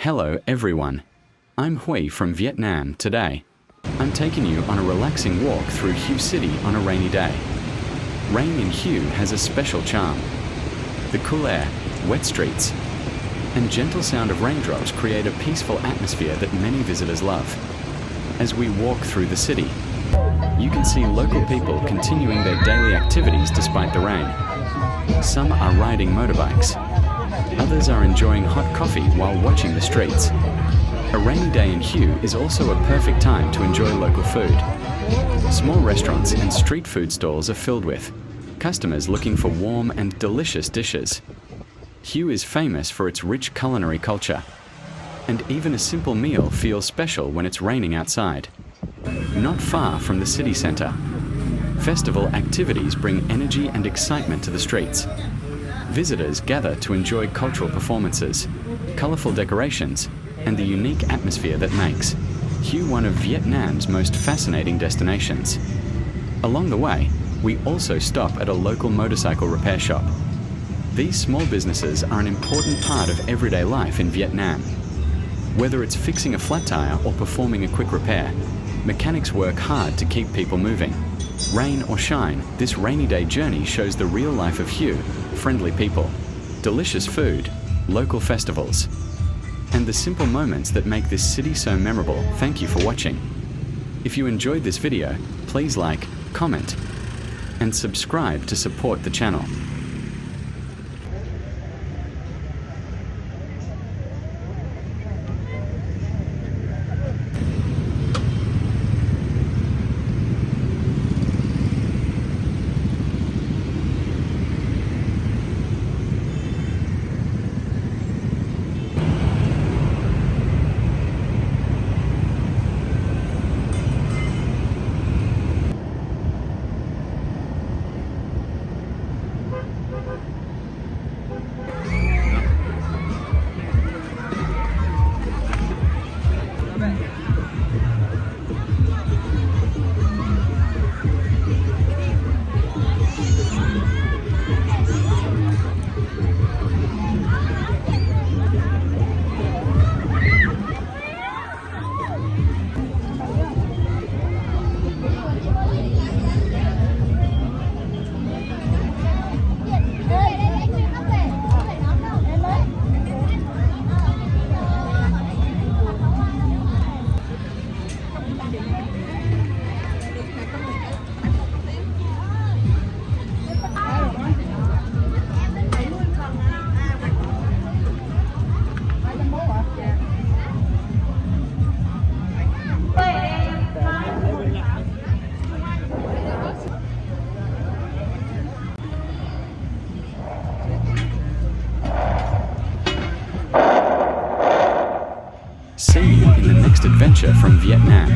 Hello everyone, I'm Hui from Vietnam today. I'm taking you on a relaxing walk through Hue City on a rainy day. Rain in Hue has a special charm. The cool air, wet streets, and gentle sound of raindrops create a peaceful atmosphere that many visitors love. As we walk through the city, you can see local people continuing their daily activities despite the rain. Some are riding motorbikes. Others are enjoying hot coffee while watching the streets. A rainy day in Hue is also a perfect time to enjoy local food. Small restaurants and street food stalls are filled with customers looking for warm and delicious dishes. Hue is famous for its rich culinary culture, and even a simple meal feels special when it's raining outside. Not far from the city center, festival activities bring energy and excitement to the streets. Visitors gather to enjoy cultural performances, colorful decorations, and the unique atmosphere that makes Hue one of Vietnam's most fascinating destinations. Along the way, we also stop at a local motorcycle repair shop. These small businesses are an important part of everyday life in Vietnam. Whether it's fixing a flat tire or performing a quick repair, mechanics work hard to keep people moving. Rain or shine, this rainy day journey shows the real life of Hue, friendly people, delicious food, local festivals, and the simple moments that make this city so memorable. Thank you for watching. If you enjoyed this video, please like, comment, and subscribe to support the channel. See you in the next adventure from Vietnam.